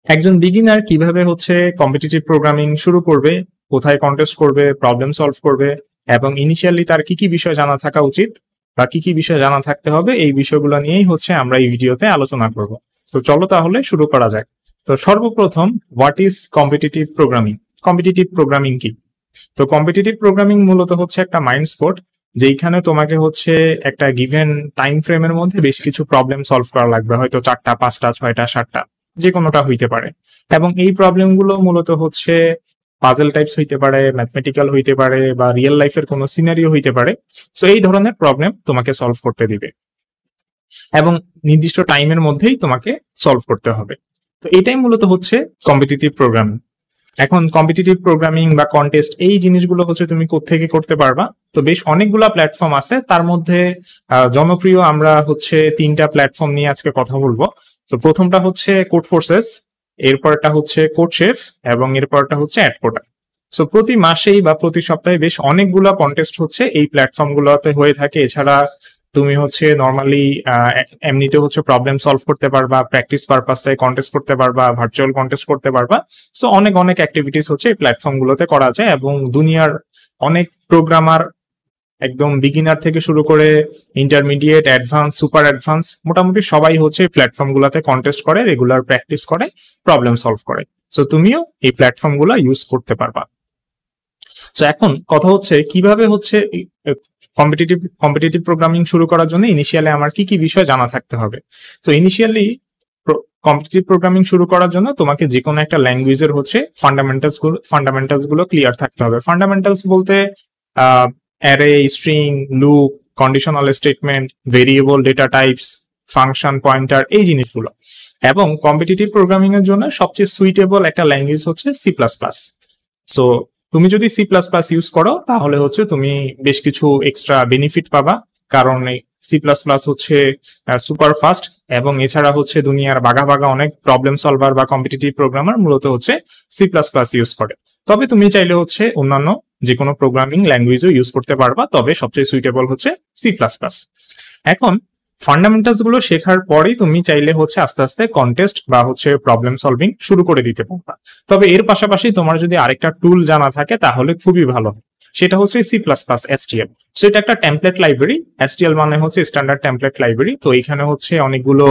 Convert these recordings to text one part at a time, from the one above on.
একজন বিগিনার কিভাবে হচ্ছে কম্পিটিটিভ প্রোগ্রামিং শুরু করবে, কোথায় কন্টেস্ট করবে, প্রবলেম সলভ করবে এবং ইনিশিয়ালি তার কি কি বিষয় জানা থাকা উচিত বা কি কি বিষয় জানা থাকতে হবে, এই বিষয়গুলো নিয়েই হচ্ছে আমরা এই ভিডিওতে আলোচনা করব। তো চলো তাহলে শুরু করা যাক। তো সর্বপ্রথম, what is competitive programming? Competitive programming কি? তো কম্পিটিটিভ প্রোগ্রামিং মূলত হচ্ছে একটা মাইন্ড স্পোর্ট, যেখানে তোমাকে হচ্ছে একটা গিভেন টাইম ফ্রেমের মধ্যে বেশ কিছু প্রবলেম সলভ করা লাগবে, হয়তো 4টা 5টা 6টা 7টা, যে কোনোটা হইতে পারে। এবং এই প্রবলেমগুলো মূলত হচ্ছে পাজল টাইপস হইতে পারে, ম্যাথমেটিক্যাল হইতে পারে, বা রিয়েল লাইফের কোনো সিনারিও হইতে পারে। সো এই ধরনের প্রবলেম তোমাকে সলভ করতে দিবে এবং নির্দিষ্ট টাইমের মধ্যেই তোমাকে সলভ করতে হবে। তো এটাই মূলত হচ্ছে কম্পিটিটিভ প্রোগ্রামিং। এখন কম্পিটিটিভ প্রোগ্রামিং বা কন্টেস্ট, এই জিনিসগুলো হচ্ছে তুমি কোত্থেকে করতে পারবা? তো বেশ অনেকগুলা প্ল্যাটফর্ম আছে, তার মধ্যে জনপ্রিয় আমরা হচ্ছে 3টা প্ল্যাটফর্ম নিয়ে আজকে কথা বলবো। তো প্রথমটা হচ্ছে কোডফোর্সেস, এরপরটা হচ্ছে কোডশেফ এবং এরপরটা হচ্ছে অ্যাডপোটা। সো প্রতি মাসেই বা প্রতি সপ্তাহে বেশ অনেকগুলা কন্টেস্ট হচ্ছে এই প্ল্যাটফর্ম গুলোতে হয়ে থাকে। এছাড়া তুমি হচ্ছে নর্মালি এমনিতে হচ্ছে প্রবলেম সলভ করতে পারবা, প্র্যাকটিস পারপাসে কন্টেস্ট করতে পারবা, ভার্চুয়াল কন্টেস্ট করতে পারবা। সো অনেক অনেক অ্যাক্টিভিটিস হচ্ছে এই প্ল্যাটফর্ম গুলোতে করা যায় এবং দুনিয়ার অনেক প্রোগ্রামার, একদম বিগিনার থেকে শুরু করে ইন্টারমিডিয়েট, অ্যাডভান্স, সুপার অ্যাডভান্স, মোটামুটি সবাই হচ্ছে এই প্ল্যাটফর্ম গুলোতে কন্টেস্ট করে, রেগুলার প্র্যাকটিস করে, প্রবলেম সলভ করে। সো তুমিও এই প্ল্যাটফর্ম গুলো ইউজ করতে পারবা। সো এখন কথা হচ্ছে কিভাবে হচ্ছে কম্পিটিটিভ প্রোগ্রামিং শুরু করার জন্য ইনিশিয়ালি আমার কি কি বিষয় জানা থাকতে হবে। তো ইনিশিয়ালি কম্পিটিটিভ প্রোগ্রামিং শুরু করার জন্য তোমাকে যে কোনো একটা ল্যাঙ্গুয়েজের হচ্ছে ফান্ডামেন্টালস গুলো ক্লিয়ার থাকতে হবে। ফান্ডামেন্টালস বলতে array, string, loop, conditional statement, variable, data types, function, pointer, এই জিনিসগুলো। এবং কম্পিটিটিভ প্রোগ্রামিং এর জন্য সবচেয়ে সুইটেবল একটা ল্যাঙ্গুয়েজ হচ্ছে সি প্লাস প্লাস। সো তুমি যদি সি প্লাস প্লাস ইউজ করো তাহলে হচ্ছে তুমি বেশ কিছু এক্সট্রা বেনিফিট পাবা, কারণ সি প্লাস প্লাস হচ্ছে সুপার ফাস্ট এবং এছাড়া হচ্ছে দুনিয়ার বাঘা বাঘা অনেক প্রবলেম সলভার বা কম্পিটিটিভ প্রোগ্রামার মূলত হচ্ছে সি প্লাস প্লাস ইউজ করে। তবে তুমি চাইলে হচ্ছে অন্যান্য যে কোনো প্রোগ্রামিং ল্যাঙ্গুয়েজও ইউজ করতে পারবা, তবে সবচেয়ে সুইটেবল হচ্ছে সি প্লাস প্লাস। এখন ফান্ডামেন্টালস গুলো শেখার পরেই তুমি চাইলে হচ্ছে আস্তে আস্তে কন্টেস্ট বা হচ্ছে প্রবলেম সলভিং শুরু করে দিতে পারবা। তবে এর পাশাপাশি তোমার যদি আরেকটা টুল জানা থাকে তাহলে খুবই ভালো, সেটা হচ্ছে C plus plus STL. So এটা একটা টেমপ্লেট লাইব্রেরি। এসটিএল মানে হচ্ছে স্ট্যান্ডার্ড টেমপ্লেট লাইব্রেরি। তো এখানে হচ্ছে অনেকগুলো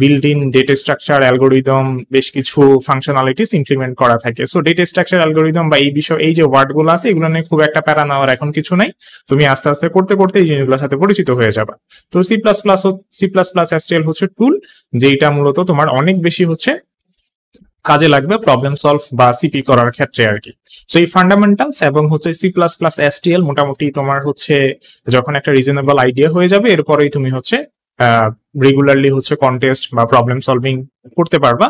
build in data structure algorithm, বেশ কিছু ফাংশনালিটিস ইমপ্লিমেন্ট করা থাকে। সো ডেটা স্ট্রাকচার অ্যালগোরিদম বা এই বিষয়, এই যে ওয়ার্ড গুলো আছে, এগুলো নিয়ে খুব একটা প্যারা নেওয়ার এখন কিছু নাই। তুমি আস্তে আস্তে করতে করতে এই জিনিসগুলোর সাথে পরিচিত হয়ে যাবে। তো সি প্লাস প্লাস এসটিএল হচ্ছে টুল, যেটা মূলত তোমার অনেক বেশি হচ্ছে কাজে লাগবে প্রবলেম সলভ বা সিপি করার ক্ষেত্রে আর কি। সো এই ফান্ডামেন্টালস এবং হচ্ছে সি প্লাস প্লাস এসটিএল মোটামুটি তোমার হচ্ছে যখন একটা রিজনেবল আইডিয়া হয়ে যাবে, এরপরেই তুমি হচ্ছে রেগুলারলি হচ্ছে কন্টেস্ট বা প্রবলেম সলভিং করতে পারবা।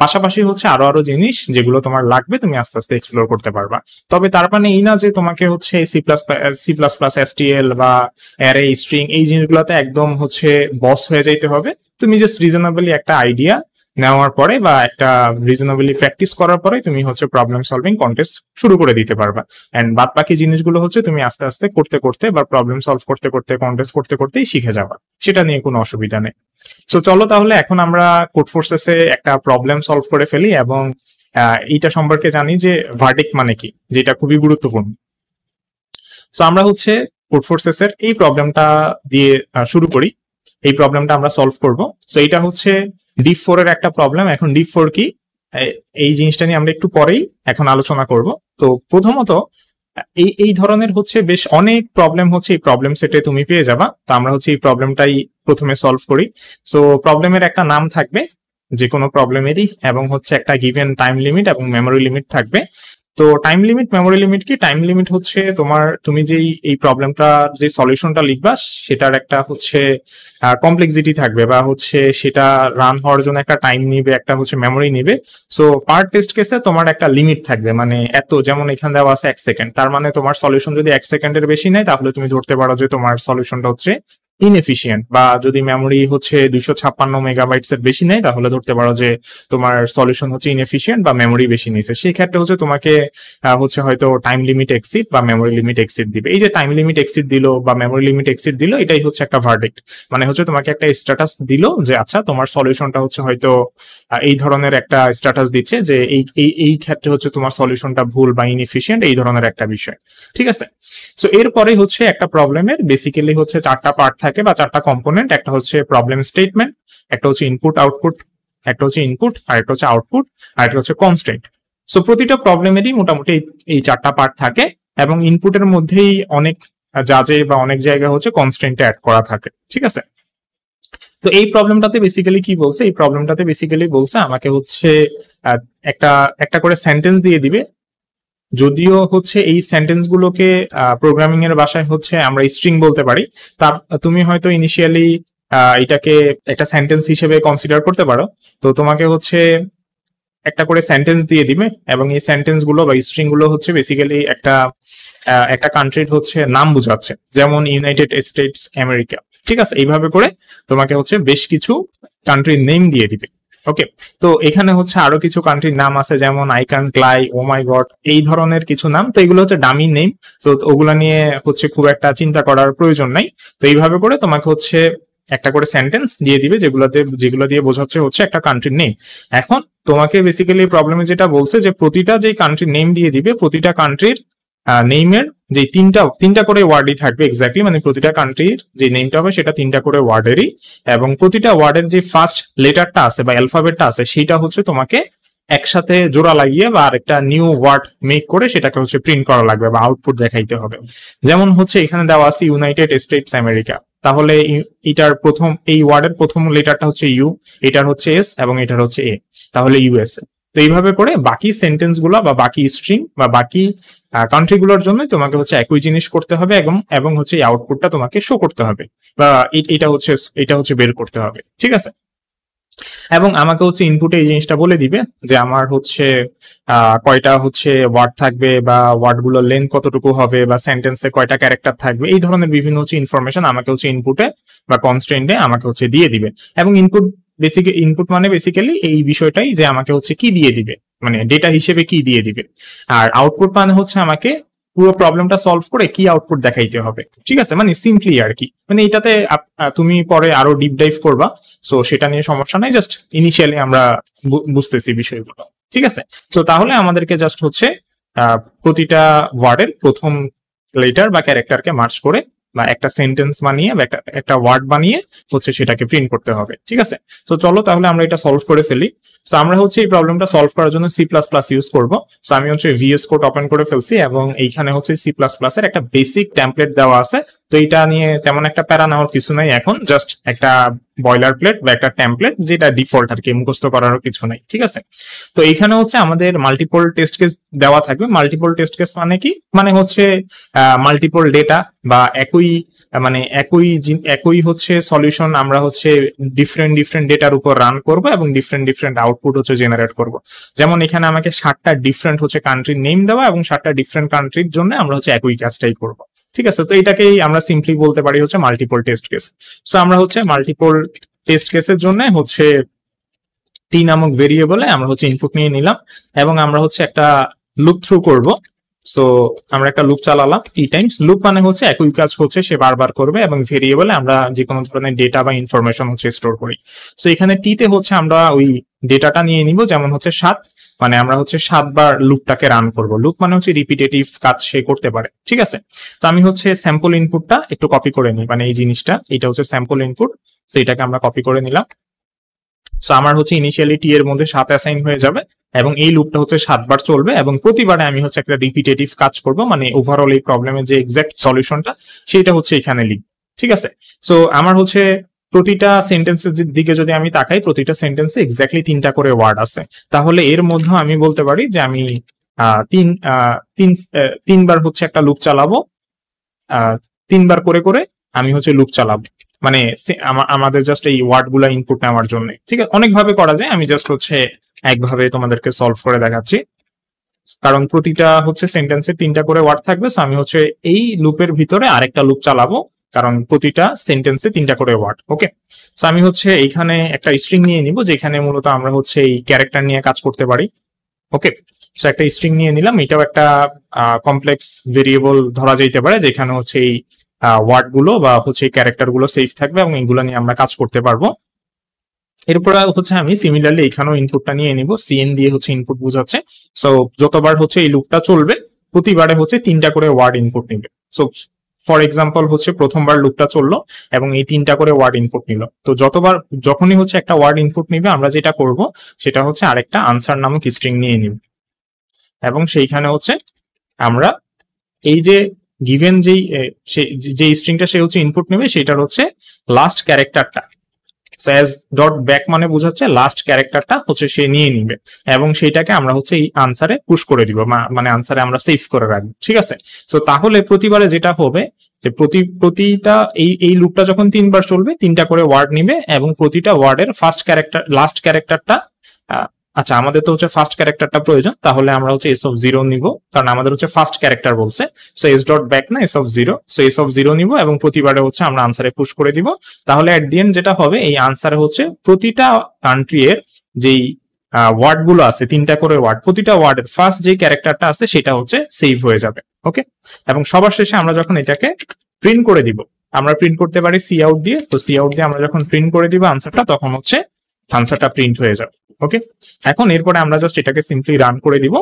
পাশাপাশি হচ্ছে আরো জিনিস যেগুলো তোমার লাগবে তুমি আস্তে আস্তে এক্সপ্লোর করতে পারবা। তবে তার মানে এই না যে তোমাকে হচ্ছে সি প্লাস প্লাস এসটিএল বা অ্যারে, স্ট্রিং, এই জিনিসগুলোতে একদম হচ্ছে বস হয়ে যাইতে হবে। তুমি জাস্ট রিজনেবলি একটা আইডিয়া নেওয়ার পরে বা একটা রিজনেবলি প্র্যাকটিস করার পরে তুমি হচ্ছে প্রবলেম সলভিং কন্টেস্ট শুরু করে দিতে পারবা। এন্ড বাদ বাকি জিনিসগুলো হচ্ছে তুমি আস্তে আস্তে করতে করতে বা প্রবলেম সলভ করতে করতে কন্টেস্ট করতে করতেই শিখে যাবা, সেটা নিয়ে কোনো অসুবিধা নেই। সো চলো তাহলে এখন আমরা কোডফোর্সেসে একটা প্রবলেম সলভ করে ফেলি এবং এইটা সম্পর্কে জানি যে ভার্ডিক্ট মানে কি, যেটা খুবই গুরুত্বপূর্ণ। সো আমরা হচ্ছে কোডফোর্সেসের এই প্রবলেমটা দিয়ে শুরু করি। এই প্রবলেমটা আমরা সলভ করব। সো এটা হচ্ছে ডিপ 4 এর একটা প্রবলেম। এখন ডিপ 4 কি, এই জিনিসটা নিয়ে আমরা একটু পরেই এখন আলোচনা করব। তো প্রথমত এই ধরনের হচ্ছে বেশ অনেক প্রবলেম হচ্ছে এই প্রবলেম সেটে তুমি পেয়ে যাবা। তো আমরা হচ্ছে এই প্রবলেমটাই প্রথমে সলভ করি। সো প্রবলেমের একটা নাম থাকবে যে কোনো প্রবলেমেরই, এবং হচ্ছে একটা গিভেন টাইম লিমিট এবং মেমোরি লিমিট থাকবে। তো টাইম লিমিট, মেমোরি লিমিট কি? টাইম লিমিট হচ্ছে তুমি যেই এই প্রবলেমটা যে সলিউশনটা লিখবা সেটার একটা হচ্ছে কমপ্লেক্সিটি থাকবে, বা হচ্ছে সেটা রান হওয়ার জন্য একটা টাইম নিবে, একটা হচ্ছে মেমোরি নিবে। সো পার টেস্ট কেসে তোমার একটা লিমিট থাকবে, মানে এত, যেমন এখানে দেওয়া আছে 1 সেকেন্ড, তার মানে তোমার সলিউশন যদি 1 সেকেন্ডের বেশি নেয় তাহলে তুমি ধরতে পারো যে তোমার সলিউশনটা হচ্ছে ইনএফিশিয়েন্ট, বা যদি মেমোরি হচ্ছে 256 মেগাবাইটস এর বেশি নেয় তাহলে ধরতে পারো যে তোমার সলিউশন হচ্ছে ইনএফিশিয়েন্ট বা মেমোরি বেশি নিয়েছে। সেই ক্ষেত্রে হচ্ছে তোমাকে হচ্ছে হয়তো টাইম লিমিট এক্সিড বা মেমোরি লিমিট এক্সিড দিবে। এই যে টাইম লিমিট এক্সিড দিল বা মেমোরি লিমিট এক্সিড দিল, এটাই হচ্ছে একটা ভার্ডিক্ট, মানে হচ্ছে তোমাকে একটা স্ট্যাটাস দিল যে আচ্ছা তোমার সলিউশনটা হচ্ছে হয়তো এই ধরনের একটা স্ট্যাটাস দিচ্ছে যে এই ক্ষেত্রে হচ্ছে তোমার সলিউশনটা ভুল বা ইনএফিশিয়েন্ট, এই ধরনের একটা বিষয়। ঠিক আছে, সো এরপরে হচ্ছে একটা প্রবলেমের বেসিক্যালি হচ্ছে 4টা পার্ট থাকে বা 4টা কম্পোনেন্ট। একটা হচ্ছে প্রবলেম স্টেটমেন্ট, একটা হচ্ছে ইনপুট আউটপুট, একটা হচ্ছে ইনপুট, আর একটা হচ্ছে আউটপুট, আর একটা হচ্ছে কনস্ট্রেন্ট। সো প্রতিটা প্রবলেমেরই মোটামুটি এই 4টা পার্ট থাকে, এবং ইনপুটের মধ্যেই অনেক জাজে বা অনেক জায়গা হচ্ছে কনস্ট্রেন্টে অ্যাড করা থাকে। ঠিক আছে, তো এই প্রবলেমটাতে বেসিক্যালি কি বলছে, এই প্রবলেমটাতে বেসিক্যালি বলছে আমাকে হচ্ছে একটা একটা করে সেন্টেন্স দিয়ে দিবে। যদিও হচ্ছে এই সেন্টেন্স গুলোকে প্রোগ্রামিং এর ভাষায় হচ্ছে আমরা স্ট্রিং বলতে পারি, তা তুমি হয়তো ইনিশিয়ালি এটাকে একটা সেন্টেন্স হিসেবে কনসিডার করতে পারো। তো তোমাকে হচ্ছে একটা করে সেন্টেন্স দিয়ে দিবে, এবং এই সেন্টেন্স গুলো বা স্ট্রিং গুলো হচ্ছে বেসিক্যালি একটা কান্ট্রির হচ্ছে নাম বোঝাচ্ছে, যেমন ইউনাইটেড স্টেটস আমেরিকা। ঠিক আছে, এইভাবে করে তোমাকে হচ্ছে বেশ কিছু কান্ট্রির নেম দিয়ে দিবে। ওকে, তো এখানে হচ্ছে আরো কিছু কান্ট্রির নাম আছে, যেমন I can cry, oh my god, এই ধরনের কিছু নাম। তো এগুলো হচ্ছে ডামি নেম, তো ওগুলা নিয়ে হচ্ছে খুব একটা চিন্তা করার প্রয়োজন নাই। তো এইভাবে করে তোমাকে হচ্ছে একটা করে সেন্টেন্স দিয়ে দিবে যেগুলো দিয়ে বোঝাচ্ছে হচ্ছে একটা কান্ট্রির নেম। এখন তোমাকে বেসিক্যালি প্রবলেমে যেটা বলছে যে প্রতিটা যে কান্ট্রির নেম দিয়ে দিবে, প্রতিটা কান্ট্রির নেইমের যে তিনটা করে ওয়ার্ডই থাকবে এক্স্যাক্টলি, মানে প্রতিটা কান্ট্রির যে নেমটা হবে সেটা 3টা করে ওয়ার্ডেরই, এবং প্রতিটা ওয়ার্ডের যে ফার্স্ট লেটারটা আছে বা অ্যালফাবেটটা আছে সেটা হচ্ছে তোমাকে একসাথে জোড়া লাগিয়ে বা আরেকটা নিউ ওয়ার্ড মেক করে সেটাকে হচ্ছে প্রিন্ট করা লাগবে বা আউটপুট দেখাইতে হবে। যেমন হচ্ছে এখানে দেওয়া আছে ইউনাইটেড স্টেটস আমেরিকা, তাহলে এটার এই ওয়ার্ডের প্রথম লেটারটা হচ্ছে ইউ, এটার হচ্ছে এস, এবং এটার হচ্ছে এ, তাহলে ইউএসএ। তো এইভাবে করে বাকি সেন্টেন্স গুলো বা বাকি স্ট্রিং বা বাকি কান্ট্রি গুলোর জন্য তোমাকে হচ্ছে একই জিনিস করতে হবে, এবং হচ্ছে এই আউটপুটটা তোমাকে শো করতে হবে বা এটা হচ্ছে বের করতে হবে। ঠিক আছে, এবং আমাকে হচ্ছে ইনপুটে এই জিনিসটা বলে দিবে যে আমার হচ্ছে কয়টা হচ্ছে ওয়ার্ড থাকবে বা ওয়ার্ড গুলোর লেন্থ কতটুকু হবে বা সেন্টেন্সে কয়টা ক্যারেক্টার থাকবে, এই ধরনের বিভিন্ন হচ্ছে ইনফরমেশন আমাকে হচ্ছে ইনপুটে বা কনস্ট্রেন্টে আমাকে হচ্ছে দিয়ে দিবে। এবং ইনপুট মানে বেসিক্যালি এই বিষয়টাই যে আমাকে হচ্ছে কি দিয়ে দিবে, মানে ডেটা হিসেবে কি দিয়ে দিবে। আর আউটপুট মানে হচ্ছে আমাকে পুরো প্রবলেমটা সলভ করে কি আউটপুট দেখাইতে হবে। ঠিক আছে, মানে সিম্পলি আর কি, মানে এটাতে তুমি পরে আরো ডিপ ডাইভ করবা, সো সেটা নিয়ে সমস্যা নাই, জাস্ট ইনিশিয়ালি আমরা বুঝতেছি বিষয়গুলো। ঠিক আছে, তো তাহলে আমাদেরকে জাস্ট হচ্ছে প্রতিটা ওয়ার্ডের প্রথম লেটার বা ক্যারেক্টারকে মার্চ করে বা একটা সেন্টেন্স বানিয়ে বা একটা ওয়ার্ড বানিয়ে হচ্ছে সেটাকে প্রিন্ট করতে হবে। ঠিক আছে, তো চলো তাহলে আমরা এটা সলভ করে ফেলি। তো আমরা হচ্ছে এই প্রবলেমটা সলভ করার জন্য C++ ইউজ করব। তো আমি হচ্ছে VS কোড ওপেন করে ফেলছি, এবং এইখানে হচ্ছে C++ এর একটা বেসিক টেমপ্লেট দেওয়া আছে। তো এটা নিয়ে তেমন একটা প্যারা নেওয়ার কিছু নাই, এখন জাস্ট একটা বয়লার প্লেট বা একটা টেমপ্লেট যেটা ডিফল্ট আর কি, মুখস্থ করারও কিছু নাই। ঠিক আছে, তো এইখানে হচ্ছে আমাদের মাল্টিপল টেস্ট কেস দেওয়া থাকবে। মাল্টিপল টেস্ট কেস মানে কি, মানে হচ্ছে মাল্টিপল ডেটা বা একই হচ্ছে সলিউশন আমরা হচ্ছে ডিফারেন্ট ডেটার উপর রান করব এবং ডিফারেন্ট আউটপুট হচ্ছে জেনারেট করব। যেমন এখানে আমাকে 7টা ডিফারেন্ট হচ্ছে কান্ট্রির নেম দেওয়া, এবং 7টা ডিফারেন্ট কান্ট্রির জন্য আমরা হচ্ছে একই কাজটাই করব। ঠিক আছে, তো এটাকেই আমরা সিম্পলি বলতে পারি হচ্ছে মাল্টিপল টেস্ট কেস। সো আমরা হচ্ছে মাল্টিপল টেস্ট কেসের জন্য হচ্ছে টি নামক ভেরিয়েবলে আমরা হচ্ছে ইনপুট নিয়ে নিলাম, এবং আমরা হচ্ছে একটা লুপ থ্রু করব। সো আমরা একটা লুপ চালালাম টি টাইমস। লুপ মানে হচ্ছে একই কাজ হচ্ছে সে বারবার করবে, এবং ভেরিয়েবলে আমরা যে কোনো ধরনের ডেটা বা ইনফরমেশন হচ্ছে স্টোর করি। সো এখানে টিতে হচ্ছে আমরা ওই ডেটাটা নিয়ে নিব, যেমন হচ্ছে 7, মানে আমরা হচ্ছে 7 বার লুপটাকে রান করব। লুপ মানে হচ্ছে রিপিটেটিভ কাজ সে করতে পারে। ঠিক আছে, তো আমি হচ্ছে স্যাম্পল ইনপুটটা একটু কপি করে নিই, মানে এই জিনিসটা, এটা হচ্ছে স্যাম্পল ইনপুট। তো এটাকে আমরা কপি করে নিলাম। সো আমার হচ্ছে ইনিশিয়ালি টি এর মধ্যে 7 অ্যাসাইন হয়ে যাবে, এবং এই লুপটা হচ্ছে 7 বার চলবে, এবং প্রতিবারে আমি হচ্ছে একটা রিপিটেটিভ কাজ করব, মানে ওভারঅল এই প্রবলেমের যে এক্সাক্ট সলিউশনটা সেটা হচ্ছে এখানে লিখব। ঠিক আছে, সো আমার হচ্ছে প্রতিটা সেন্টেন্সের দিকে যদি আমি তাকাই, প্রতিটা সেন্টেন্সে এক্স্যাক্টলি 3টা করে ওয়ার্ড আছে, তাহলে এর মধ্যে আমি বলতে পারি যে আমি তিনবার হচ্ছে একটা লুপ চালাবো, 3বার করে করে আমি হচ্ছে লুপ চালাবো, মানে আমাদের জাস্ট এই ওয়ার্ড গুলা ইনপুট নেওয়ার জন্য। ঠিক আছে, অনেকভাবে করা যায়, আমি জাস্ট হচ্ছে একভাবে তোমাদেরকে সলভ করে দেখাচ্ছি, কারণ প্রতিটা হচ্ছে সেন্টেন্সে 3টা করে ওয়ার্ড থাকবে। সো আমি হচ্ছে এই লুপের ভিতরে আরেকটা লুপ চালাবো, কারণ প্রতিটা সেন্টেন্সে 3টা করে ওয়ার্ড। ওকে, সো আমি হচ্ছে এইখানে একটা স্ট্রিং নিয়ে নিব, যেখানে মূলত আমরা হচ্ছে এই ক্যারেক্টার নিয়ে কাজ করতে পারি। ওকে, সো একটা স্ট্রিং নিয়ে নিলাম, এটাও একটা কমপ্লেক্স ভেরিয়েবল ধরা যেতে পারে, যেখানে হচ্ছে এই ওয়ার্ড গুলো বা হচ্ছে এই ক্যারেক্টার গুলো সেফ থাকবে এবং এইগুলো নিয়ে আমরা কাজ করতে পারবো। এরপর হচ্ছে আমি সিমিলারলি এখানেও ইনপুটটা নিয়ে নিব, সিএন দিয়ে হচ্ছে ইনপুট বোঝাচ্ছে। সো যতবার হচ্ছে এই লুপটা চলবে প্রতিবারে হচ্ছে 3টা করে ওয়ার্ড ইনপুট নিবে। সো ফর এক্সাম্পল হচ্ছে প্রথমবার লুপটা চললো এবং এই 3টা করে ওয়ার্ড ইনপুট নিল, তো যখনই হচ্ছে একটা ওয়ার্ড ইনপুট নিবে আমরা যেটা করব সেটা হচ্ছে আরেকটা আনসার নামক স্ট্রিং নিয়ে নিব এবং সেইখানে হচ্ছে আমরা এই যে গিভেন যে স্ট্রিংটা সে হচ্ছে ইনপুট নেবে সেটার হচ্ছে লাস্ট ক্যারেক্টারটা, অ্যাজ ডট ব্যাক মানে বোঝাচ্ছে লাস্ট ক্যারেক্টারটা হচ্ছে সে নিয়ে নিবে এবং সেইটাকে আমরা হচ্ছে এই আনসারে পুশ করে দিব, মানে আনসারে আমরা সেভ করে রাখবো। ঠিক আছে, তো তাহলে প্রতিবারে যেটা হবে যে প্রতিটা এই লুপটা যখন 3বার চলবে 3টা করে ওয়ার্ড নিবে এবং প্রতিটা ওয়ার্ডের লাস্ট ক্যারেক্টারটা, আচ্ছা আমাদের তো হচ্ছে ফার্স্ট ক্যারেক্টারটা প্রয়োজন, তাহলে আমরা হচ্ছে এস অফ 0 নিব, কারণ আমাদের হচ্ছে ফার্স্ট ক্যারেক্টার বলছে। সো এস ডট ব্যাক না S of 0, so S of 0 নিব এবং প্রতিবারে হচ্ছে আমরা আনসারে পুশ করে দিব। তাহলে এট দি এন্ড যেটা হবে এই আনসারে হচ্ছে প্রতিটা কান্ট্রি এর যেই ওয়ার্ড গুলো আছে 3টা করে ওয়ার্ড, প্রতিটা ওয়ার্ডের ফার্স্ট যে ক্যারেক্টারটা আছে সেটা হচ্ছে সেভ হয়ে যাবে। ওকে, এবং সবার শেষে আমরা যখন এটাকে প্রিন্ট করে দিব, আমরা প্রিন্ট করতে পারি সি আউট দিয়ে, তো সি আউট দিয়ে আমরা যখন প্রিন্ট করে দিব আনসারটা, তখন হচ্ছে আনসারটা প্রিন্ট হয়ে যাবে। ওকে, এখন এরপরে আমরা জাস্ট এটাকে সিম্পলি রান করে দিব,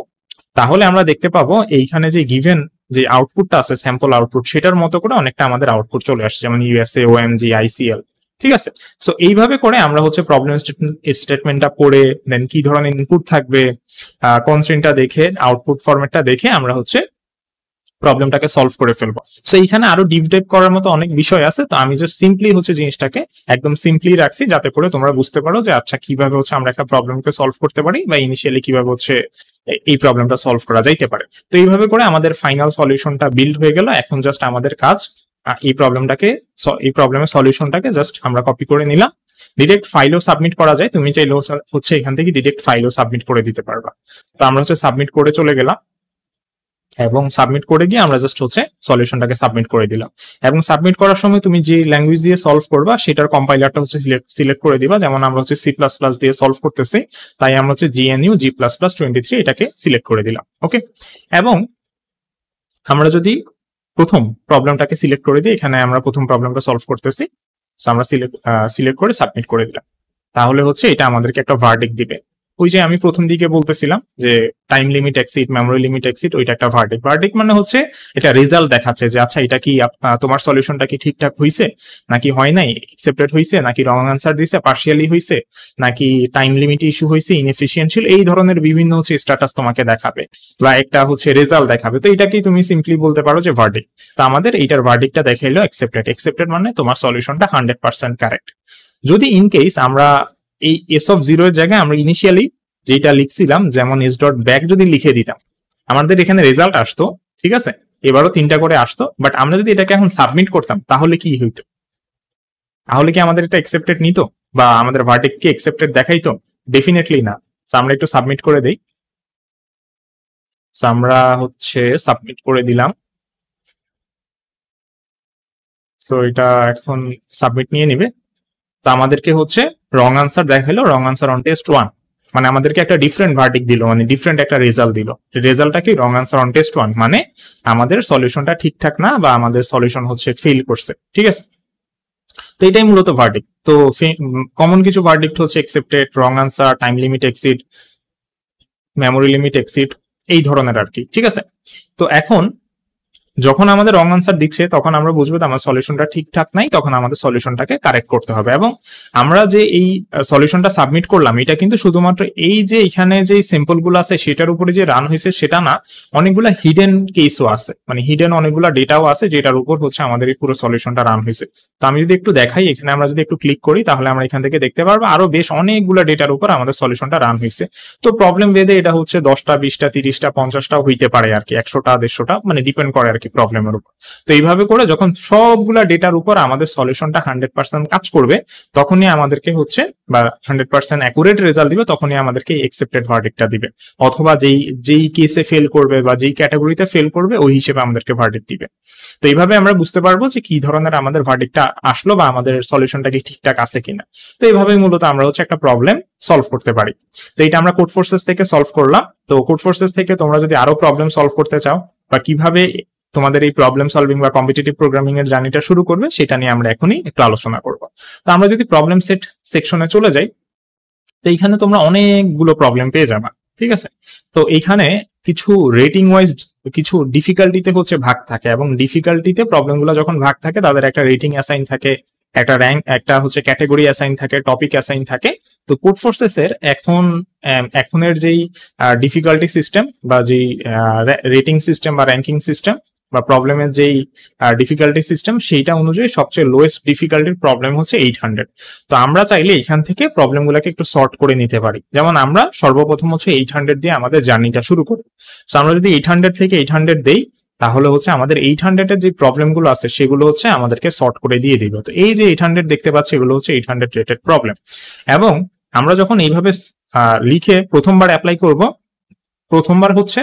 তাহলে আমরা দেখতে পাবো এইখানে যে গিভেন যে আউটপুটটা আছে স্যাম্পল আউটপুট, সেটার মতো করে অনেকটা আমাদের আউটপুট চলে আসছে, যেমন ইউএসএ, ওএমজি, আইসিএল। ঠিক আছে, সো এইভাবে করে আমরা হচ্ছে প্রবলেম স্টেটমেন্টটা পড়ে দেন কি ধরনের ইনপুট থাকবে কনস্ট্রেন্টটা দেখে আউটপুট ফরম্যাটটা দেখে আমরা হচ্ছে প্রবলেমটাকে সলভ করে ফেলবো। সো এইখানে আরো ডিপ ডাইভ করার মতো অনেক বিষয় আছে, তো আমি জাস্ট সিম্পলি হচ্ছে জিনিসটাকে একদম সিম্পলি রাখছি যাতে করে তোমরা বুঝতে পারো যে আচ্ছা কিভাবে হচ্ছে আমরা একটা প্রবলেমকে সলভ করতে পারি বা ইনিশিয়ালি কিভাবে হচ্ছে এই প্রবলেমটা সলভ করা যাইতে পারে। তো এইভাবে করে আমাদের ফাইনাল সলিউশনটা বিল্ড হয়ে গেল। এখন জাস্ট আমাদের কাজ এই প্রবলেমের সলিউশনটাকে জাস্ট আমরা কপি করে নিলাম, ডিরেক্ট ফাইলও সাবমিট করা যায়, তুমি চাইলে হচ্ছে এখান থেকে ডিরেক্ট ফাইলও সাবমিট করে দিতে পারবা। তো আমরা হচ্ছে সাবমিট করে চলে গেলাম এবং সাবমিট করে গিয়ে আমরা জাস্ট হচ্ছে সলিউশনটাকে সাবমিট করে দিলাম। এবং সাবমিট করার সময় তুমি যে ল্যাঙ্গুয়েজ দিয়ে সলভ করবা সেটার কম্পাইলারটা হচ্ছে সিলেক্ট করে দিবা, যেমন আমরা হচ্ছে C++ দিয়ে সলভ করতেছি, তাই আমরা হচ্ছে GNU G++23 এটাকে সিলেক্ট করে দিলাম। ওকে, এবং আমরা যদি প্রথম প্রবলেমটাকে সিলেক্ট করে দিই, এখানে আমরা প্রথম প্রবলেমটা সলভ করতেছি, আমরা সিলেক্ট করে সাবমিট করে দিলাম, তাহলে হচ্ছে এটা আমাদেরকে একটা ভার্ডিক্ট দিবে। ওই যে আমি প্রথম দিকে বলতেছিলাম যে time limit exceed, memory limit exceed, ওইটা একটা ভার্ডিক্ট মানে হচ্ছে এটা রেজাল্ট দেখাচ্ছে যে আচ্ছা এটা কি তোমার সলিউশনটা কি ঠিকঠাক হয়েছে নাকি হয় নাই, অ্যাকসেপ্টেড হয়েছে নাকি রং আনসার দিছে, পার্শিয়ালি হয়েছে নাকি টাইম লিমিট ইস্যু হয়েছে, ইনএফিশিয়েন্ট ছিল, এই ধরনের বিভিন্ন হচ্ছে স্ট্যাটাস তোমাকে দেখাবে বা একটা হচ্ছে রেজাল্ট দেখাবে। তো এটাকেই তুমি সিম্পলি বলতে পারো যে ভার্ডিক্ট। তো আমাদের এইটার ভার্ডিক্টটা দেখাইলো অ্যাকসেপ্টেড মানে তোমার সলিউশনটা 100% কারেক্ট। যদি ইন কেস আমরা এই এস অফ 0 এর জায়গায় আমরা ইনিশিয়ালি যেটা লিখছিলাম যেমন এস ডট ব্যাক যদি লিখে দিতাম, আমাদের এখানে রেজাল্ট আসতো, ঠিক আছে, এবারও 3টা করে আসতো, বাট আমরা যদি এটাকে এখন সাবমিট করতাম তাহলে কি হইতো, তাহলে কি আমাদের এটা অ্যাকসেপ্টেড নিত বা আমাদের ভার্ডিক্ট কি অ্যাকসেপ্টেড দেখাইতো? ডেফিনেটলি না। তো আমরা একটু সাবমিট করে দেই। তো আমরা হচ্ছে সাবমিট করে দিলাম। তো এটা এখন সাবমিট নিয়ে নিবে। তো আমাদেরকে হচ্ছে রং আনসার দেখাইলো, রং আনসার অন টেস্ট 1, মানে আমাদেরকে একটা ডিফারেন্ট ভার্ডিক্ট দিল, মানে ডিফারেন্ট একটা রেজাল্ট দিল। রেজাল্টটা কি রং আনসার অন টেস্ট 1, মানে আমাদের সলিউশনটা ঠিকঠাক না বা আমাদের সলিউশন হচ্ছে ফেল করছে। ঠিক আছে, তো এটাই মূলত ভার্ডিক্ট। তো কমন কিছু ভার্ডিক্ট হচ্ছে accepted, wrong answer, time limit exceed, memory limit exceed, এই ধরনের আর কি। ঠিক আছে, তো এখন যখন আমাদের রং আনসার দিচ্ছে তখন আমরা বুঝবো আমার সলিউশনটা ঠিকঠাক নাই, তখন আমাদের সলিউশনটাকে কারেক্ট করতে হবে। এবং আমরা যে এই সলিউশনটা সাবমিট করলাম এটা কিন্তু শুধুমাত্র এই যে এখানে যে সিম্পল গুলো আছে সেটার উপরে যে রান হয়েছে সেটা না, অনেকগুলা হিডেন কেসও আছে, মানে হিডেন অনেকগুলা ডেটাও আছে যেটার উপর হচ্ছে আমাদের এই পুরো সলিউশনটা রান হয়েছে। তো আমি যদি একটু দেখাই, এখানে আমরা যদি একটু ক্লিক করি তাহলে আমরা এখান থেকে দেখতে পারবো আরো বেশ অনেকগুলা ডেটার উপর আমাদের সলিউশনটা রান হয়েছে। তো প্রবলেম বেদে এটা হচ্ছে 10টা, 20টা, 30টা, 50টা হইতে পারে আর কি, 100টা, 150টা, মানে ডিপেন্ড করে আর কি কি প্রবলেমের উপর। তো এইভাবে করে যখন সবগুলা ডেটার উপর আমাদের সলিউশনটা 100% কাজ করবে, তখনই আমাদেরকে হচ্ছে বা 100% অ্যাকুরেট রেজাল্ট দিবে, তখনই আমাদেরকে এক্সেপ্টেড ভার্ডিক্টটা দিবে, অথবা যেই কেসে ফেল করবে বা যেই ক্যাটাগরিতে ফেল করবে ওই হিসেবে আমাদেরকে ভার্ডিক্ট দিবে। তো এইভাবে আমরা বুঝতে পারবো যে কি ধরনের আমাদের ভার্ডিক্টটা আসলো বা আমাদের সলিউশনটা কি ঠিকঠাক আছে কিনা। তো এইভাবেই মূলত আমরা হচ্ছে একটা প্রবলেম সলভ করতে পারি। তো এটা আমরা কোড ফোর্সেস থেকে সলভ করলাম। তো কোড ফোর্সেস থেকে তোমরা যদি আরো প্রবলেম সলভ করতে চাও বা কিভাবে তোমাদের এই প্রবলেম সলভিং বা কম্পিটিটিভ প্রোগ্রামিং এর জার্নিটা শুরু করবে, সেটা নিয়ে আমরা এখনই একটু আলোচনা করব। তো আমরা যদি প্রবলেম সেট সেকশনে চলে যাই, তো এইখানে তোমরা অনেকগুলো প্রবলেম পেয়ে যাবা, ঠিক আছে। তো এইখানে কিছু রেটিং ওয়াইজ কিছু ডিফিকাল্টিতে হচ্ছে ভাগ থাকে, এবং ডিফিকাল্টিতে প্রবলেমগুলো যখন ভাগ থাকে তাদের একটা রেটিং অ্যাসাইন থাকে, একটা র্যাঙ্ক, একটা হচ্ছে ক্যাটাগরি অ্যাসাইন থাকে, টপিক অ্যাসাইন থাকে। তো কোড ফোর্সেস এর এখনের যেই ডিফিকাল্টি সিস্টেম বা যেই রেটিং সিস্টেম বা র্যাঙ্কিং সিস্টেম বা প্রবলেমের যেই ডিফিকাল্টি সিস্টেম, সেইটা অনুযায়ী সবচেয়ে লোয়েস্ট ডিফিকাল্টির প্রবলেম হচ্ছে 800। তো আমরা চাইলে এখান থেকে প্রবলেমগুলোকে একটু সর্ট করে নিতে পারি। যেমন আমরা সর্বপ্রথম হচ্ছে 800 দিয়ে আমাদের জার্নিটা শুরু করি। তো আমরা যদি 800 থেকে 800 দেই, তাহলে হচ্ছে আমাদের 800 এর যে প্রবলেমগুলো আছে সেগুলো হচ্ছে আমাদেরকে সর্ট করে দিয়ে দিবে। তো এই যে 800 দেখতে পাচ্ছি, এগুলো হচ্ছে 800 রেটেড প্রবলেম। এবং আমরা যখন এইভাবে লিখে প্রথমবার অ্যাপ্লাই করব, প্রথমবার হচ্ছে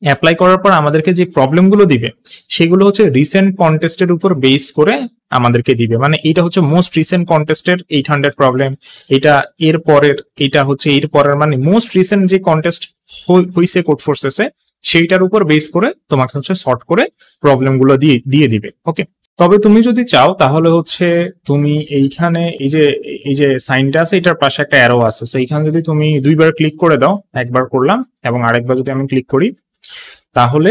অ্যাপ্লাই করার পর আমাদেরকে যে প্রবলেমগুলো দিবে সেগুলো হচ্ছে রিসেন্ট কন্টেস্টের উপর বেস করে আমাদেরকে দিবে। মানে এটা হচ্ছে মোস্ট রিসেন্ট কন্টেস্টের 800 প্রবলেম, এটা এর পরের, এটা হচ্ছে এর পরের, মানে মোস্ট রিসেন্ট যে কন্টেস্ট হইছে কোড ফোর্সেসে সেইটার উপর বেস করে তোমাকে হচ্ছে সর্ট করে প্রবলেমগুলো দিয়ে দিবে। ওকে, তবে তুমি যদি চাও তাহলে হচ্ছে তুমি এইখানে এই যে সাইনটা আছে এটার পাশে একটা অ্যারো আছে, তো এইখানে যদি তুমি দুইবার ক্লিক করে দাও, একবার করলাম এবং আরেকবার যদি আমি ক্লিক করি, তাহলে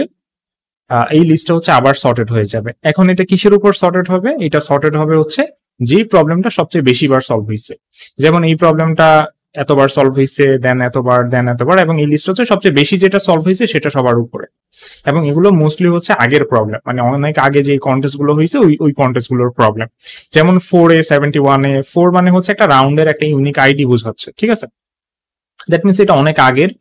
এই লিস্টটা হচ্ছে আবার সর্টেড হয়ে যাবে। এখন এটা কিসের উপর সর্টেড হবে? এটা সর্টেড হবে হচ্ছে যে প্রবলেমটা সবচেয়ে বেশি বার সলভ হয়েছে। যেমন এই প্রবলেমটা এতবার সলভ হয়েছে, দেন এতবার, এবং এই লিস্ট হচ্ছে সবচেয়ে বেশি যেটা সলভ হয়েছে সেটা সবার উপরে। এবং এগুলো মোস্টলি হচ্ছে আগের প্রবলেম, মানে অনেক আগে যে কন্টেস্ট গুলো হয়েছে ওই কন্টেস্ট গুলোর প্রবলেম। যেমন 4A71A, 4 মানে হচ্ছে একটা রাউন্ডের একটা ইউনিক আইডি বোঝাচ্ছে, ঠিক আছে। দ্যাট মিনস এটা অনেক আগের,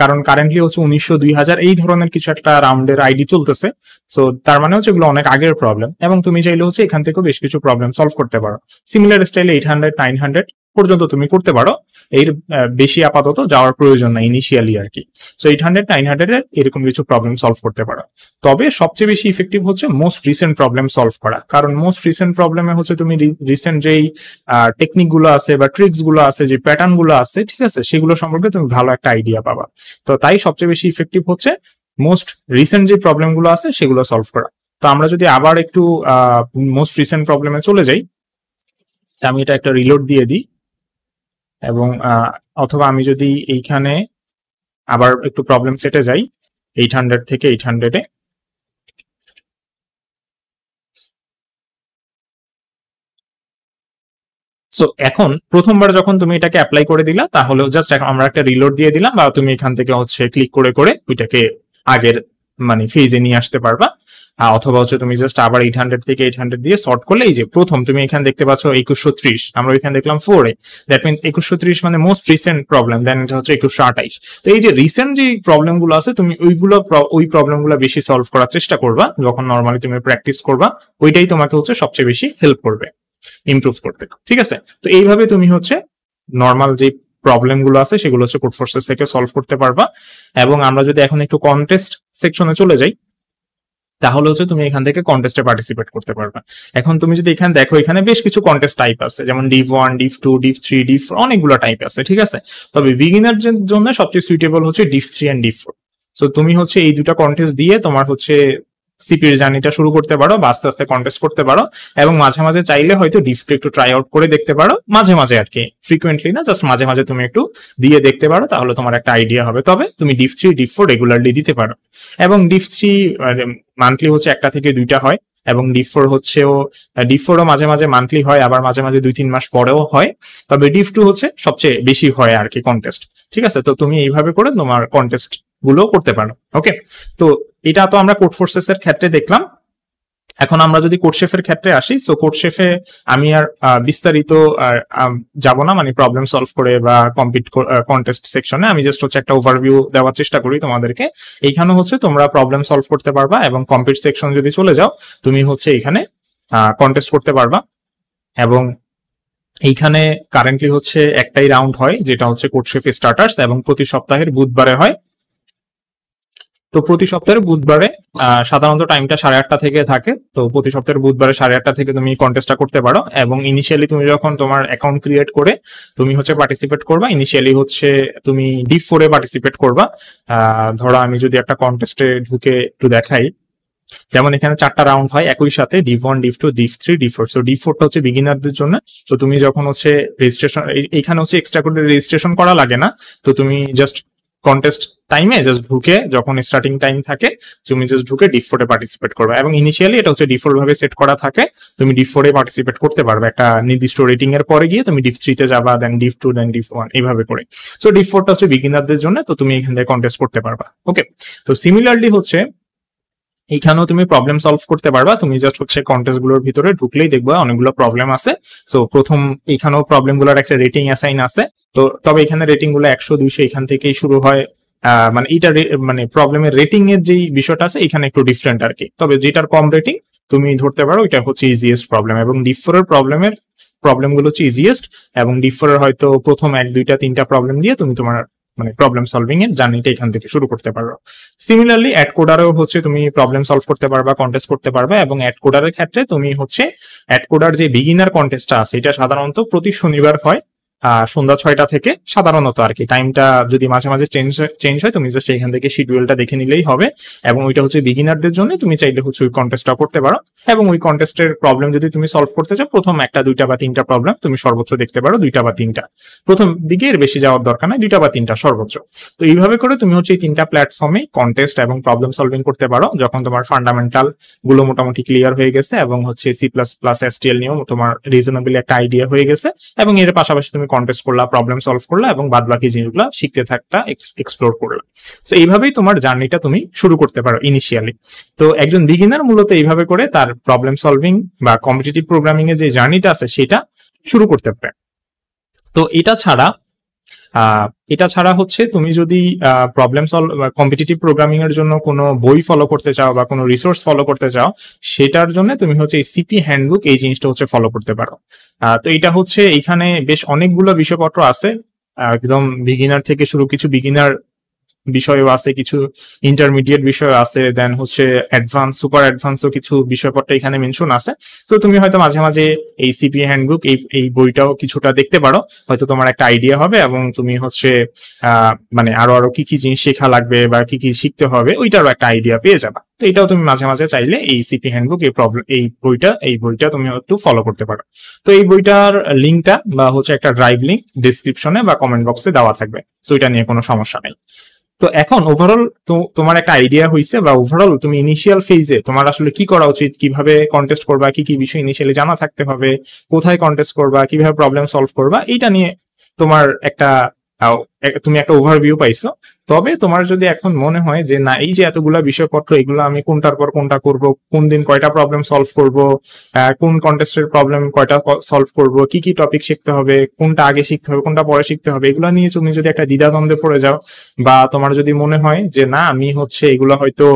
কারণ কারেন্টলি হচ্ছে 1900 2000 এই ধরনের কিছু একটা রাউন্ডের আইডি চলতেছে। সো তার মানে হচ্ছে এগুলো অনেক আগের প্রবলেম, এবং তুমি চাইলে হচ্ছে এখান থেকেও বেশ কিছু প্রবলেম সলভ করতে পারো। সিমিলার স্টাইলে 800 900 পর্যন্ত তুমি করতে পারো, এর বেশি আপাতত যাওয়ার প্রয়োজন নাই ইনিশিয়ালি আর কি। সো 800 900 এর এরকম কিছু প্রবলেম সলভ করতে পারো। তবে সবচেয়ে বেশি ইফেক্টিভ হচ্ছে মোস্ট রিসেন্ট প্রবলেম সলভ করা, কারণ মোস্ট রিসেন্ট প্রবলেমে হচ্ছে তুমি রিসেন্ট যেই টেকনিক গুলো আছে বা ট্রিক্স গুলো আছে, যে প্যাটার্ন গুলো আছে, ঠিক আছে, সেগুলো সম্পর্কে তুমি ভালো একটা আইডিয়া পাবা। তো তাই সবচেয়ে বেশি ইফেক্টিভ হচ্ছে মোস্ট রিসেন্ট যে প্রবলেম গুলো আছে সেগুলো সলভ করা। তো আমরা যদি আবার একটু মোস্ট রিসেন্ট প্রবলেমে চলে যাই, আমি এটা একটা রিলোড দিয়ে দিই, এবং অথবা আমি যদি এইখানে আবার একটু প্রবলেম সেটে যাই 800 থেকে 800 এ, সো এখন প্রথমবার যখন তুমি এটাকে অ্যাপ্লাই করে দিলা, তাহলে জাস্ট আমরা একটা রিলোড দিয়ে দিলাম, বা তুমি এখান থেকে হচ্ছে ক্লিক করে ওইটাকে আগের মানে ফেজে নিয়ে আসতে পারবা। অথবা হচ্ছে তুমি জাস্ট আবার 800 থেকে 800 দিয়ে সর্ট করলে, এই যে প্রথম তুমি এখানে দেখতে পাচ্ছ 2130, আমরা এখানে দেখলাম 4A, দ্যাট মিনস 2130 মানে মোস্ট রিসেন্ট প্রবলেম, দেন এটা হচ্ছে 2128। তো এই যে রিসেন্ট যে প্রবলেম গুলো আছে তুমি ওই প্রবলেম গুলো বেশি সলভ করার চেষ্টা করবা যখন নর্মালি তুমি প্র্যাকটিস করবা, ওইটাই তোমাকে হচ্ছে সবচেয়ে বেশি হেল্প করবে ইমপ্রুভ করতে, ঠিক আছে। তো এইভাবে তুমি হচ্ছে নর্মাল যে প্রবলেম গুলো আছে সেগুলো হচ্ছে কোড ফোর্সেস থেকে সলভ করতে পারবা। এবং আমরা যদি এখন একটু কন্টেস্ট সেকশনে চলে যাই, তাহলে হচ্ছে তুমি এখান থেকে কন্টেস্টে পার্টিসিপেট করতে পারবে। এখন তুমি যদি এখানে দেখো, এখানে বেশ কিছু কন্টেস্ট টাইপ আছে, যেমন div1 div2 div3 div4 অনেকগুলো টাইপ আছে, ঠিক আছে। তবে বিগিনার জন্য সবচেয়ে সুইটেবল হচ্ছে div3 এন্ড div4। সো তুমি হচ্ছে এই দুটা কন্টেস্ট দিয়ে তোমার হচ্ছে সিপির জার্নিটা শুরু করতে পারো, বা আস্তে আস্তে কন্টেস্ট করতে পারো, এবং মাঝে মাঝে চাইলে হয়তো div2 একটু ট্রাই আউট করে দেখতে পারো, মাঝে মাঝে আর কি, ফ্রিকুয়েন্টলি না, জাস্ট মাঝে মাঝে তুমি একটু দিয়ে দেখতে পারো, তাহলে তোমার একটা আইডিয়া হবে। তবে তুমি div3 div4 রেগুলারলি দিতে পারো, এবং div3 মান্থলি হচ্ছে 1টা থেকে 2টা হয়, এবং div4 ও মাঝে মাঝে মান্থলি হয়, আবার মাঝে মাঝে 2-3 মাস পরেও হয়। তবে div2 হচ্ছে সবচেয়ে বেশি হয় আর কি কন্টেস্ট, ঠিক আছে। তো তুমি এইভাবে করে তোমার কন্টেস্ট গুলো করতে পারো। ওকে, তো এটা তো আমরা কোড ফোর্সেস এর ক্ষেত্রে দেখলাম। এখন আমরা যদি কোডশেফের ক্ষেত্রে আসি, সো কোডশেফে আমি আর বিস্তারিত যাব না, মানে প্রবলেম সলভ করে বা কন্টেস্ট সেকশনে। আমি জাস্ট হচ্ছে একটা ওভারভিউ দেওয়ার চেষ্টা করি তোমাদেরকে। এইখানে হচ্ছে তোমরা প্রবলেম সলভ করতে পারবা, এবং কম্পিট সেকশন যদি চলে যাও তুমি হচ্ছে এখানে কন্টেস্ট করতে পারবা। এবং এইখানে কারেন্টলি হচ্ছে একটাই রাউন্ড হয়, যেটা হচ্ছে কোডশেফ স্টার্টার্স, এবং প্রতি সপ্তাহের বুধবারে হয়। তো প্রতি সপ্তাহের বুধবারে সাধারণত টাইমটা 8:30 থেকে থাকে। তো প্রতি সপ্তাহের বুধবারে 8:30 থেকে তুমি কন্টেস্টটা করতে পারো। এবং ইনিশিয়ালি তুমি যখন তোমার অ্যাকাউন্ট ক্রিয়েট করে তুমি হচ্ছে পার্টিসিপেট করবা, ইনিশিয়ালি হচ্ছে তুমি ডিপ 4 এ পার্টিসিপেট করবা। ধরো আমি যদি একটা কন্টেস্টে ঢুকে একটু দেখাই, যেমন এখানে 4টা রাউন্ড হয় একই সাথে, deep 1, deep 2, deep 3, deep 4। So deep 4টা হচ্ছে বিগিনারদের জন্য। তো তুমি যখন হচ্ছে রেজিস্ট্রেশন, এখানে হচ্ছে এক্সট্রা করে রেজিস্ট্রেশন করা লাগে না। তো তুমি জাস্ট কন্টেস্ট টাইমে জাস্ট ঢুকে, যখন স্টার্টিং টাইম থাকে তুমি জাস্ট ঢুকে ডিপ 4 এ পার্টিসিপেট করবে। এবং ইনিশিয়ালি এটা হচ্ছে ডিপ 4 ভাবে সেট করা থাকে, তুমি ডিপ 4 এ পার্টিসিপেট করতে পারবে। একটা নির্দিষ্ট রেটিং এর পরে গিয়ে তুমি ডিপ 3 তে যাবা, দেন ডিপ 2, দেন ডিপ 1, এইভাবে করে। সো ডিপ 4টা হচ্ছে বিগিনারদের জন্য, তো তুমি এখান থেকে কন্টেস্ট করতে পারবা। ওকে, তো সিমিলারলি হচ্ছে এইখানেও তুমি প্রবলেম সলভ করতে পারবা। তুমি জাস্ট হচ্ছে কন্টেস্ট গুলোর ভিতরে ঢুকলেই দেখবা অনেকগুলো প্রবলেম আছে। সো প্রথম এইখানেও প্রবলেম গুলোর একটা রেটিং অ্যাসাইন আছে। তো তবে এখানে রেটিং গুলো 100, 200 এখান থেকেই শুরু হয়। মানে এটা মানে প্রবলেমের রেটিং এর যে বিষয়টা আছে এখানে একটু ডিফারেন্ট আর কি। তবে যেটার কম রেটিং তুমি ধরতে পারো এটা হচ্ছে ইজিয়েস্ট প্রবলেম, এবং ডিপ 4 এর প্রবলেম গুলো হচ্ছে ইজিয়েস্ট। এবং ডিপ 4 এর হয়তো প্রথম 1, 2টা, 3টা প্রবলেম দিয়ে তুমি তোমার মানে প্রবলেম সলভিং এর জার্নিটা এখান থেকে শুরু করতে পারো। সিমিলারলি অ্যাড কোডারেও হচ্ছে তুমি প্রবলেম সলভ করতে পারবা, কন্টেস্ট করতে পারবা। এবং অ্যাড কোডারের ক্ষেত্রে তুমি হচ্ছে অ্যাড কোডার যে বিগিনার কন্টেস্টটা আছে এটা সাধারণত প্রতি শনিবার হয় সন্ধ্যা 6টা থেকে, সাধারণত আর কি। টাইমটা যদি মাঝে মাঝে চেঞ্জ হয় তুমি জাস্ট এখান থেকে শিডিউলটা দেখে নিলেই হবে। এবং ওইটা হচ্ছে বিগিনারদের জন্য, তুমি চাইলে হচ্ছে ওই কন্টেস্টটা করতে পারো। এবং ওই কন্টেস্টের প্রবলেম যদি তুমি সলভ করতে চাও, প্রথম 1টা, 2টা বা 3টা প্রবলেম তুমি সর্বোচ্চ দেখতে পারো, 2টা বা 3টা। প্রথম দিকে এর বেশি যাওয়ার দরকার নাই, 2টা বা 3টা সর্বোচ্চ। তো এইভাবে করে তুমি হচ্ছে এই 3টা প্ল্যাটফর্মে কন্টেস্ট এবং প্রবলেম সলভিং করতে পারো, যখন তোমার ফান্ডামেন্টাল গুলো মোটামুটি ক্লিয়ার হয়ে গেছে, এবং হচ্ছে C++, STL নিয়েও তোমার রিজনেবলি একটা আইডিয়া হয়ে গেছে। এবং এর পাশাপাশি তুমি কন্টেস্ট করলা, প্রবলেম সলভ করলা, এবং বাদ বাকি জিনিসগুলো শিখতে থাকটা, এক্সপ্লোর করলা। তো এইভাবেই তোমার জার্নিটা তুমি শুরু করতে পারো ইনিশিয়ালি। তো একজন বিগিনার মূলত এইভাবে করে তার প্রবলেম সলভিং বা কম্পিটিটিভ প্রোগ্রামিং এর যে জার্নিটা আছে সেটা শুরু করতে পারে। তো এটা ছাড়া হচ্ছে তুমি যদি প্রবলেম সলভ কম্পিটিটিভ প্রোগ্রামিং এর জন্য কোনো বই ফলো করতে চাও বা কোনো রিসোর্স ফলো করতে চাও, সেটার জন্য তুমি হচ্ছে এই সিপি হ্যান্ডবুক, এই জিনিসটা হচ্ছে ফলো করতে পারো। তো এটা হচ্ছে এইখানে বেশ অনেকগুলো বিষয়পত্র আছে, একদম বিগিনার থেকে শুরু, কিছু বিগিনার বিষয়ও আছে, কিছু ইন্টারমিডিয়েট বিষয় আছে, দেন হচ্ছে অ্যাডভান্স, সুপার অ্যাডভান্সও কিছু বিষয়পত্র এখানে মেনশন আছে। তো তুমি হয়তো মাঝে মাঝে এই সিপি হ্যান্ডবুক, এই বইটাও কিছুটা দেখতে পারো, হয়তো তোমার একটা আইডিয়া হবে, এবং তুমি হচ্ছে মানে আরো কি কি জিনিস শেখা লাগবে বা কি কি শিখতে হবে ওইটারও একটা আইডিয়া পেয়ে যাবা। তো এটাও তুমি মাঝে মাঝে চাইলে এই সিপি হ্যান্ডবুক, এই বইটা তুমি একটু ফলো করতে পারো। তো এই বইটার লিঙ্কটা বা হচ্ছে একটা ড্রাইভ লিঙ্ক ডিসক্রিপশনে বা কমেন্ট বক্সে দেওয়া থাকবে, তো এটা নিয়ে কোনো সমস্যা নেই। তো এখন ওভারঅল তোমার একটা আইডিয়া হয়েছে, বা ওভারঅল তুমি ইনিশিয়াল ফেজে তোমার আসলে কি করা উচিত, কিভাবে কন্টেস্ট করবা, কি কি বিষয় ইনিশিয়ালি জানা থাকতে হবে, কোথায় কন্টেস্ট করবা, কিভাবে প্রবলেম সলভ করবা, এইটা নিয়ে তোমার তুমি একটা ওভারভিউ পাইছো। তবে তোমার যদি এখন মনে হয় যে না, এই যে এতগুলা বিষয়পত্র, এগুলো আমি কোনটার পর কোনটা করব, কোন দিন কয়টা প্রবলেম সলভ করব, কোন কন্টেস্টের প্রবলেম কয়টা সলভ করব, কি কি টপিক শিখতে হবে, কোনটা আগে শিখতে হবে, কোনটা পরে শিখতে হবে, এগুলো নিয়ে তুমি যদি একটা দ্বিধাদ্বন্দ্বে পড়ে যাও, বা তোমার যদি মনে হয় যে না, আমি হচ্ছে এগুলো হয়তো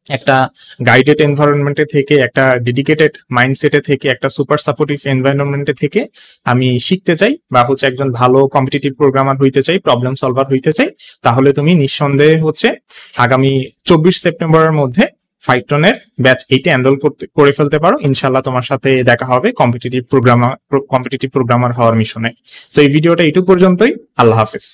একটা গাইডেড এনভায়রনমেন্টে থেকে, একটা ডেডিকেটেড মাইন্ডসেটে থেকে, একটা সুপার সাপোর্টিভ এনভায়রনমেন্টে থেকে আমি শিখতে চাই, বা হচ্ছে একজন ভালো কম্পিটিটিভ প্রোগ্রামার হইতে চাই, প্রবলেম সলভার হইতে চাই, তাহলে তুমি নিঃসন্দেহে হচ্ছে আগামী 24 সেপ্টেম্বরের মধ্যে ফাইটনের ব্যাচ 8 এনরোল করে ফেলতে পারো। ইনশাল্লাহ তোমার সাথে দেখা হবে কম্পিটিটিভ প্রোগ্রামার হওয়ার মিশনে। তো এই ভিডিওটা এইটুকু পর্যন্তই। আল্লাহ হাফেজ।